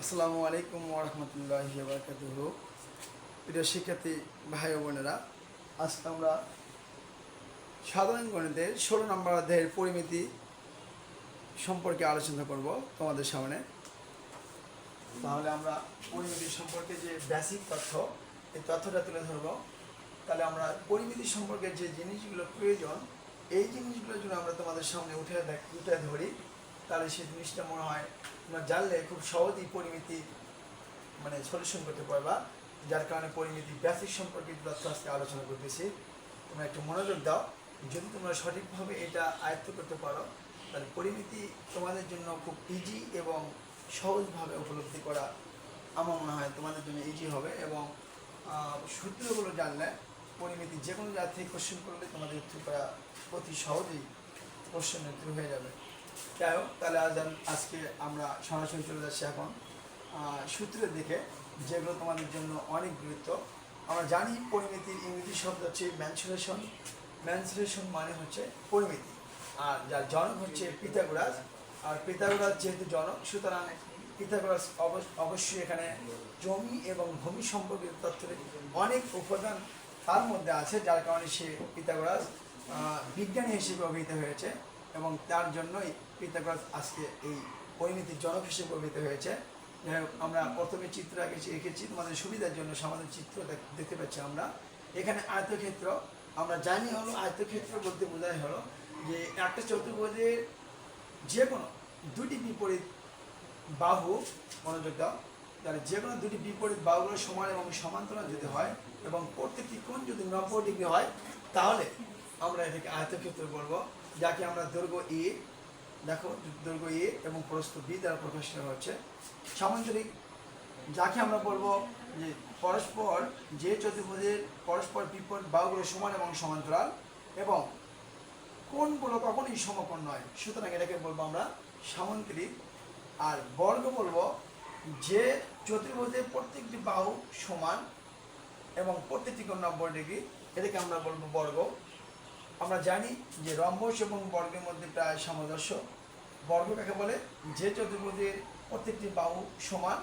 আসসালামু আলাইকুম ওরহমতুল্লাহি ওয়াবারাকাতুহু। প্রিয় শিক্ষার্থী ভাই ও বোনেরা, আজকে আমরা সাধারণ গণিতের 16 নম্বর অধ্যায়ের পরিমিতি সম্পর্কে আলোচনা করব তোমাদের সামনে। তাহলে আমরা পরিমিতি সম্পর্কে যে বেসিক তথ্য, এই তথ্যটা তুলে ধরব। তাহলে আমরা পরিমিতি সম্পর্কে যে জিনিসগুলো প্রয়োজন, এই জিনিসগুলো যদি আমরা তোমাদের সামনে উঠে ধরি, তাহলে সেই জিনিসটা মনে হয় তোমরা জানলে খুব সহজেই পরিমিতি সলিউশন করতে পারবা। যার কারণে পরিমিতি বেসিক সম্পর্কে তথ্য আজকে আলোচনা করতেছি। তোমরা একটু মনোযোগ দাও। যদি তোমরা সঠিকভাবে এটা আয়ত্ত করতে পারো, তাহলে পরিমিতি তোমাদের জন্য খুব ইজি এবং সহজভাবে উপলব্ধি করা আমার মনে হয় তোমাদের জন্য ইজি হবে। এবং সূত্রগুলো জানলে পরিমিতি যে কোনো জায়গা থেকে কোশ্চেন করলে তোমাদের উত্তর করা অতি সহজেই কোশ্চেন উত্তর হয়ে যাবে। যাই হোক, তাহলে আজকে আমরা সরাসরি চলে যাচ্ছি এখন সূত্রের দিকে, যেগুলো তোমাদের জন্য অনেক গুরুত্ব। আমরা জানি পরিমিতির ইংরেজি শব্দ হচ্ছে ম্যানসুরেশন। ম্যানসুরেশন মানে হচ্ছে পরিমিতি, আর যার জনক হচ্ছে পিথাগোরাস। আর পিথাগোরাস যেহেতু জনক, সুতরাং পিথাগোরাস অবশ্যই এখানে জমি এবং ভূমি সম্পর্কিত তথ্যের অনেক উপাদান তার মধ্যে আছে, যার কারণে সে পিথাগোরাস বিজ্ঞানী হিসেবে অভিহিত হয়েছে এবং তার জন্যই পিথাগোরাস আজকে এই পরিমিতির জনক হিসেবে অভিহিত হয়েছে। যাই হোক, আমরা প্রথমে চিত্র রেখেছি তোমাদের সুবিধার জন্য। সামান্য চিত্র দেখতে পাচ্ছি আমরা এখানে। আয়তক্ষেত্র আমরা জানি হলো, আয়তক্ষেত্র বলতে বোঝায় হলো যে একটা চতুর্ভুজের যে কোনো দুটি বিপরীত বাহু, মনোযোগ দাও, তাহলে যে কোনো দুটি বিপরীত বাহুগুলো সমান এবং সমান্তরাল যদি হয় এবং প্রত্যেকটি কোণ যদি 90 ডিগ্রি হয়, তাহলে আমরা এটাকে আয়তক্ষেত্র বলবো, যাকে আমরা দৈর্ঘ্য এ, দেখো দৈর্ঘ্য এ এবং প্রস্থ বি দ্বারা প্রকাশ করা হচ্ছে। সামান্তরিক যাকে আমরা বলবো যে পরস্পর যে চতুর্ভুজের পরস্পর বিপরীত বাহুগুলো সমান এবং সমান্তরাল এবং কোণগুলো কখনোই সমকোণ নয়, সুতরাং এটাকে বলবো আমরা সামান্তরিক। আর বর্গ বলবো যে চতুর্ভুজের প্রত্যেকটি বাহু সমান এবং প্রত্যেকটি কোণ 90 ডিগ্রি, এটাকে আমরা বলবো বর্গ। আমরা জানি যে রম্বস এবং বর্গের মধ্যে প্রায় সামঞ্জস্য। বর্গ কাকে বলে? যে চতুর্ভুজের প্রত্যেকটি বাহু সমান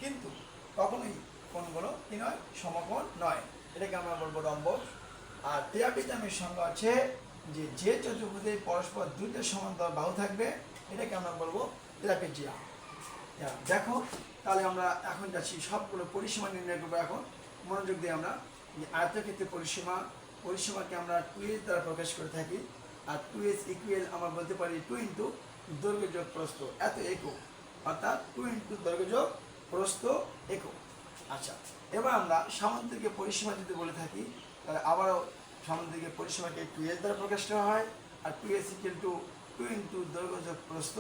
কিন্তু কখনোই কোণগুলো কি নয়, সমকোণ নয়, এটাকে আমরা বলবো রম্বস। আর ট্রাপিজামের সংজ্ঞা আছে যে যে চতুর্ভুজের পরস্পর দুইটা সমান্তরাল বাহু থাকবে, এটাকে আমরা বলবো ট্রাপিজিয়াম। দেখো, তাহলে আমরা এখন যাচ্ছি সবগুলো পরিসীমা নির্ণয় করবো। এখন মনোযোগ দিয়ে আমরা আয়তক্ষেত্রের পরিসীমাকে আমরা 2s দ্বারা প্রকাশ করে থাকি। আর 2s ইকুয়াল আমরা বলতে পারি 2 ইন্টু দৈর্ঘ্য যোগ প্রস্থ এত একক, অর্থাৎ 2 ইন্টু দৈর্ঘ্য যোগ প্রস্থ একক। আচ্ছা, এবার আমরা সামান্তরিকের পরিসীমা যদি বলে থাকি, তাহলে আবারও সামান্তরিকের পরিসীমাকে 2s দ্বারা প্রকাশ করা হয়। আর 2s ইকুয়াল টু 2 ইন্টু দৈর্ঘ্য যোগ প্রস্থ,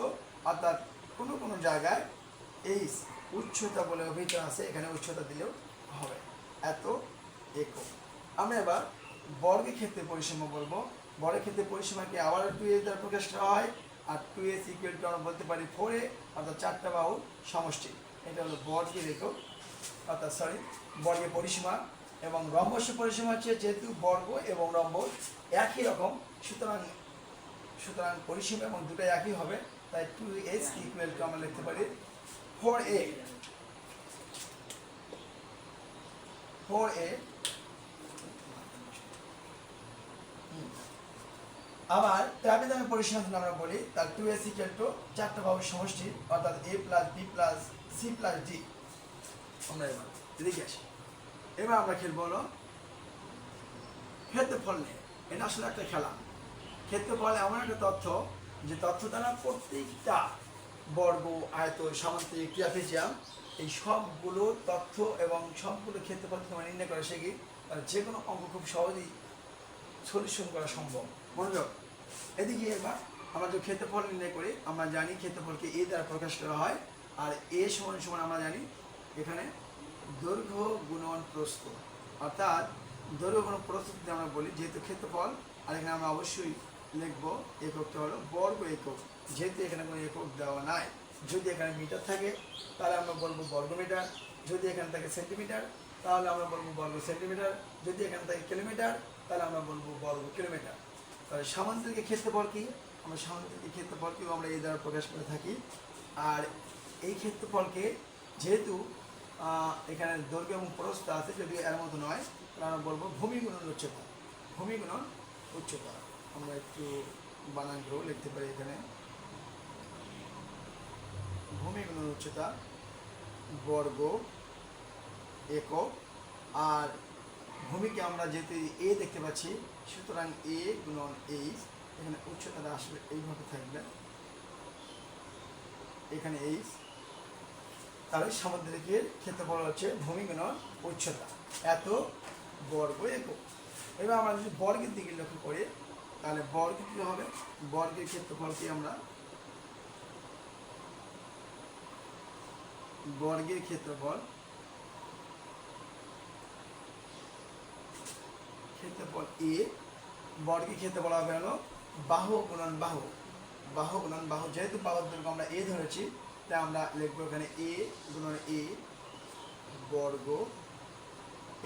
অর্থাৎ কোনো কোনো জায়গায় এই উচ্চতা বলে অভিহিত আছে, এখানে উচ্চতা দিলেও হবে, এত একক। আমরা এবার বর্গের ক্ষেত্রে পরিসীমা বলবো। বর্গের ক্ষেত্রে পরিসীমাকে আবার 2s দ্বারা প্রকাশ করা হয়। আর 2s ইকুয়াল টু আমরা বলতে পারি 4a, অর্থাৎ 4টা বাহুর সমষ্টি। এটা হলো বর্গের একক, অর্থাৎ বর্গের পরিসীমা। এবং রম্বসের পরিসীমা হচ্ছে, যেহেতু বর্গ এবং রম্বস একই রকম, সুতরাং পরিসীমা এবং দুটাই একই হবে, তাই 2s ইকুয়াল টু আমরা লিখতে পারি 4a। আবার ট্রাপিজামের পরিসীমা যদি আমরা বলি, তার 2s ইকুয়াল টু 4টা বাহুর সমষ্টি, অর্থাৎ a plus b plus c plus d। আমরা এবার এদিকে আসি। এবার আমরা খেলবো হলো ক্ষেত্রফল নিয়ে। এটা আসলে একটা খেলা। ক্ষেত্রফল এমন একটা তথ্য, যে তথ্য দ্বারা প্রত্যেকটা বর্গ, আয়ত, সামান্তরিক, ট্রাপিজিয়াম, এই সবগুলো তথ্য এবং সবগুলো ক্ষেত্রফল তোমরা নির্ণয় করা শিখি, যে কোনো অঙ্ক খুব সহজেই সলিউশন করা সম্ভব। মনোযোগ, এদিকে এবার আমরা যে ক্ষেত্রফল নির্ণয় করি, আমরা জানি ক্ষেত্রফলকে এ দ্বারা প্রকাশ করা হয়। আর এ সমান সমান আমরা জানি এখানে দৈর্ঘ্য গুণন প্রস্থ, অর্থাৎ দৈর্ঘ্য গুণন প্রস্থ যদি আমরা বলি, যেহেতু ক্ষেত্রফল, আর এখানে আমরা অবশ্যই লিখবো এককটা হলো বর্গ একক, যেহেতু এখানে কোনো একক দেওয়া নাই। যদি এখানে মিটার থাকে তাহলে আমরা বলবো বর্গ মিটার, যদি এখানে থাকে সেন্টিমিটার তাহলে আমরা বলবো বর্গ সেন্টিমিটার, যদি এখানে থাকে কিলোমিটার তাহলে আমরা বলবো বর্গ কিলোমিটার। তাহলে সামান্তরিকের ক্ষেত্রফল কি? আমরা সামান্তরিকের ক্ষেত্রফলকেও আমরা এই দ্বারা প্রকাশ করে থাকি। আর এই ক্ষেত্রফলকে যেহেতু এখানে দৈর্ঘ্য এবং প্রস্থ আছে, যদিও এর মতো নয়, তাহলে আমরা বলবো ভূমি গুণন উচ্চতা। ভূমি গুণন উচ্চতা আমরা একটু বানান করেও লিখতে পারি এখানে। ভূমি গুণন উচ্চতা বর্গ একক। আর ভূমিকে আমরা যেহেতু এ দেখতে পাচ্ছি, সুতরাং এ গুণন এইচ, এখানে উচ্চতাটা আসলে এইভাবে থাকবে, এখানে এইচ। তাহলে সামুদ্রিকের ক্ষেত্রফল হচ্ছে ভূমি গুণন উচ্চতা, এত বর্গ একক। এবার আমরা যদি বর্গের দিকে লক্ষ্য করি, তাহলে বর্গ কী হবে? বর্গের ক্ষেত্রফলকে আমরা বর্গের ক্ষেত্রফল এ, বর্গের ক্ষেত্রফল হবে হলো বাহু গুণন বাহু, বাহু গুণন বাহু। যেহেতু বাহুর দৈর্ঘ্য আমরা এ ধরেছি, তাই আমরা লিখবো এখানে এ গুণন এ বর্গ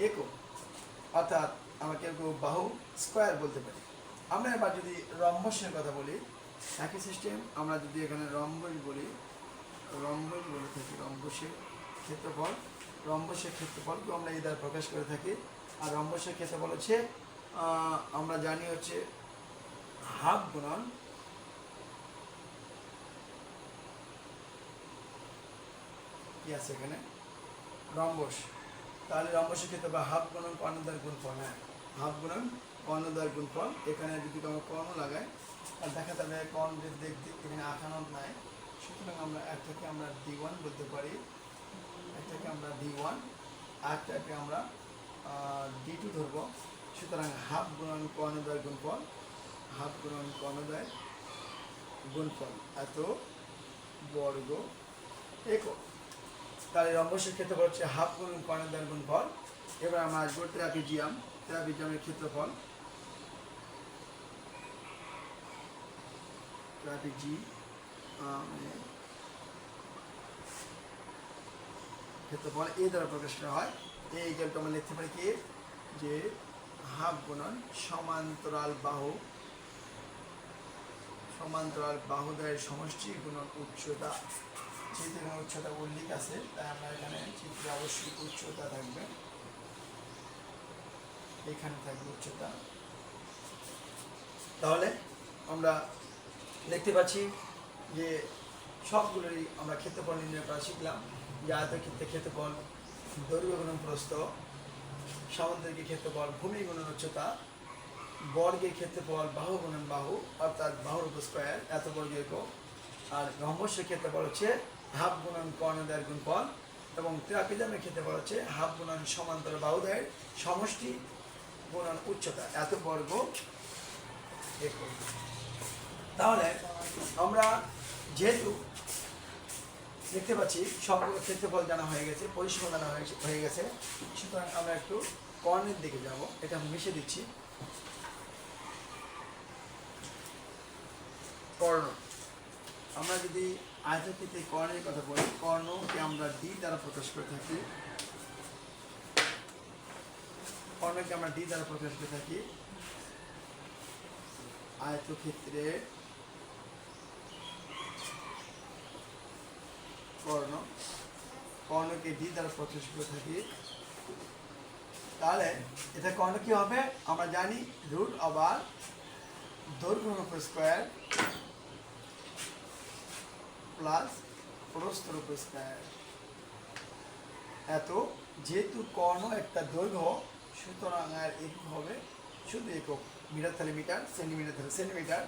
একক, অর্থাৎ আমরা কেউ কেউ বাহু স্কোয়ার বলতে পারি। আমরা এবার যদি রম্বসের কথা বলি, একই সিস্টেম। আমরা যদি এখানে রম্বস বলি, রম্বস বলে থাকি, রম্বসের ক্ষেত্রফল, রম্বসের ক্ষেত্রফলকেও আমরা এই দ্বারা প্রকাশ করে থাকি। আর রম্বসের ক্ষেত্রফল হচ্ছে আমরা জানি হচ্ছে হাফ গুণন কি আছে এখানে রম্বস। তাহলে রম্বসের ক্ষেত্রে বা হাফ গুণন কর্ণদ্বয়ের গুণফল, হ্যাঁ হাফ গুণন কর্ণদ্বয়ের গুণফল। এখানে যদি আমরা কর্ণ লাগাই, আর দেখা যাবে কর্ণ দেখতে এখানে 58 নাই, সুতরাং আমরা একটাকে আমরা D1 বলতে পারি, একটাকে আমরা D1, আরেকটাকে আমরা D2 ধরবো। সুতরাং হাফ গুণন কর্ণদ্বয়ের গুণফল, হাফ গুণন কর্ণদ্বয়ের গুণফল এত বর্গ একক। তাহলে রম্বসের ক্ষেত্রফল হচ্ছে হাফ গুণন কর্ণদ্বয়ের গুণফল। এবার আমরা আসবো ট্রাপিজিয়াম, ট্রাপিজিয়ামের ক্ষেত্রফল, ক্ষেত্রফল এ দ্বারা প্রকাশ করা হয়। এই ইকুয়ালটা আমরা লিখতে পারি কি, যে হাফ গুণন সমান্তরাল বাহু, সমান্তরাল বাহুদ্বয়ের সমষ্টি গুণন উচ্চতা। যেহেতু এখানে উচ্চতা উল্লেখ আছে, তাই আমরা এখানে চিত্রে অবশ্যই উচ্চতা থাকবে, এখানে থাকবে উচ্চতা। তাহলে আমরা দেখতে পাচ্ছি যে সবগুলোই আমরা ক্ষেত্রফল নির্ণয় করা শিখলাম। যে আয়তক্ষেত্রে ক্ষেত্রফল দৈর্ঘ্য গুণন প্রস্থ, সামুদ্রিক ক্ষেত্রফল ভূমি গুণন উচ্চতা, বর্গের ক্ষেত্রফল বাহু গুণন বাহু, অর্থাৎ বাহুর উপর স্কোয়ার এত বর্গ একক। আর রম্বসের ক্ষেত্রফল হচ্ছে হাফ গুণন কর্ণদ্বয়ের গুণফল, এবং ট্রাপিজিয়ামের ক্ষেত্রফল হচ্ছে হাফ গুণন সমান্তরাল বাহুদ্বয়ের সমষ্টি গুণন উচ্চতা এত বর্গ একক। তাহলে আমরা যেহেতু দেখতে পাচ্ছি সবগুলো ক্ষেত্রফল জানা হয়ে গেছে, পরিসীমা জানা হয়ে গেছে, সুতরাং আমরা একটু কর্ণের দিকে যাব। এটা আমি মিশে দিচ্ছি। কর্ণ, আমরা যদি আয়তক্ষেত্রে কর্ণের কথা বলি, কর্ণকে আমরা ডি দ্বারা প্রকাশ করে থাকি, কর্ণকে আমরা ডি দ্বারা প্রকাশ করে থাকি। আয়তক্ষেত্রে কর্ণ, কর্ণকে ডি দ্বারা প্রকাশ করে থাকি। তাহলে এটা কর্ণ কি হবে? আমরা জানি রুট ওভার দৈর্ঘ্য উপর স্কোয়ার প্লাস প্রস্থের উপর স্কোয়ার এত। যেহেতু কর্ণ একটা দৈর্ঘ্য, সুতরাং আর একক হবে শুধু একক, মিটার তাহলে মিটার, সেন্টিমিটার তাহলে সেন্টিমিটার।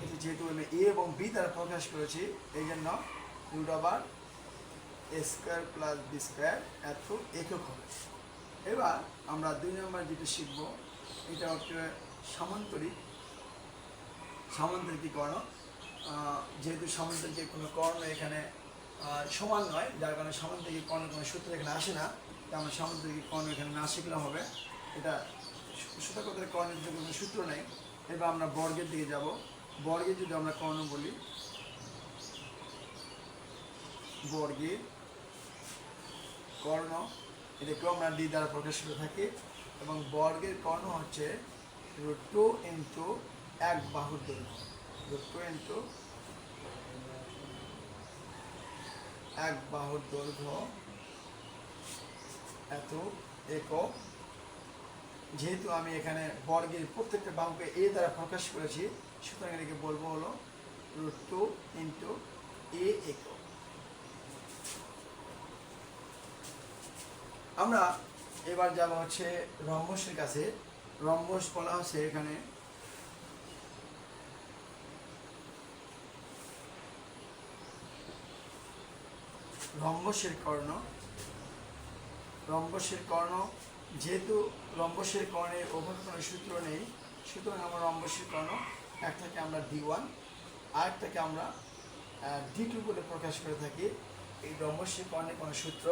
এটি যেহেতু আমি এ এবং বি দ্বারা প্রকাশ করেছি, এই জন্য root over a square plus B square এত একক হবে। এবার আমরা 2 নম্বর যেটা শিখব, এটা হচ্ছে সামান্তরিক কর্ণ। যেহেতু সামান্তরিক কোনো কর্ণ এখানে সমান নয়, যার কারণে সামান্তরিক কর্ণের কোনো সূত্র এখানে আসে না, তাই আমরা সামান্তরিক কর্ণ এখানে না শিখলে হবে। এটা সূত্রগত কর্ণের জন্য কোনো সূত্র নেই। এবার আমরা বর্গের দিকে যাব। বর্গে যদি আমরা কর্ণ বলি, বর্গের কর্ণ এটাকেও আমরা ডি দ্বারা প্রকাশ করে থাকি, এবং বর্গের কর্ণ হচ্ছে √2 ইন্টু এক বাহুর দৈর্ঘ্য, √2 ইন্টু এক বাহুর দৈর্ঘ্য এত একক। যেহেতু আমি এখানে বর্গের প্রত্যেকটা বাহুকে এ দ্বারা প্রকাশ করেছি, সুতরাং এটাকে বলবো হলো √2 ইন্টু এ একক। আমরা এবার যাব হচ্ছে রম্বসের কাছে। রম্বস বলা হচ্ছে এখানে রম্বসের কর্ণ। রম্বসের কর্ণ, যেহেতু রম্বসের কর্ণের ওভাবে কোনো সূত্র নেই, সুতরাং আমরা রম্বসের কর্ণ একটাকে আমরা D1 আরেকটাকে আমরা D2 বলে প্রকাশ করে থাকি। এই রম্বসের কর্ণের কোনো সূত্র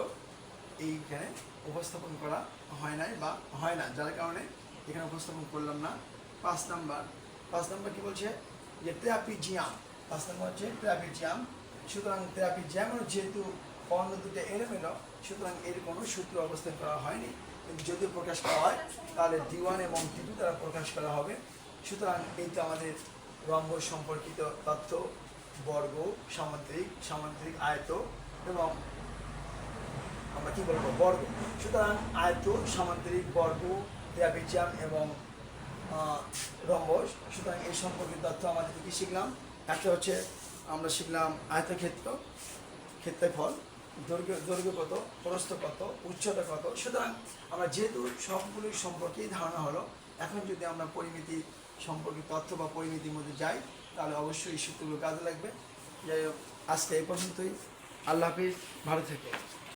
এইখানে উপস্থাপন করা হয় নাই বা হয় না, যার কারণে এখানে উপস্থাপন করলাম না। 5 নাম্বার কি বলছে যে ট্রাপিজিয়াম। 5 নাম্বার হচ্ছে ট্রাপিজিয়াম। সুতরাং ট্রাপিজিয়ামের যেহেতু কর্ণ দুটো এলোমেলো, সুতরাং এর কোনো সূত্র অবস্থান করা হয়নি। কিন্তু যদি প্রকাশ করা হয় তাহলে D1 এবং D2 দ্বারা প্রকাশ করা হবে। সুতরাং এই তো আমাদের রম্বস সম্পর্কিত তথ্য। বর্গ, সামান্তরিক আয়ত এবং আমরা কি বলবো বর্গ। সুতরাং আয়ত, সামান্তরিক, বর্গ, ট্রাপিজিয়াম এবং রম্বস। সুতরাং এই সম্পর্কিত তথ্য আমাদের কি শিখলাম? একটা হচ্ছে আমরা শিখলাম আয়তক্ষেত্র, ক্ষেত্রফল, দৈর্ঘ্য কত, প্রস্থ কত, উচ্চতা কত। সুতরাং আমরা যেহেতু সবগুলি সম্পর্কেই ধারণা হলো, এখন যদি আমরা পরিমিতি সম্পর্কিত তথ্য বা পরিমিতির মধ্যে যাই, তাহলে অবশ্যই এই সূত্রগুলো কাজে লাগবে। যাই হোক, আজকে এই পর্যন্তই। আল্লাহ হাফিজ, ভালো থেকো।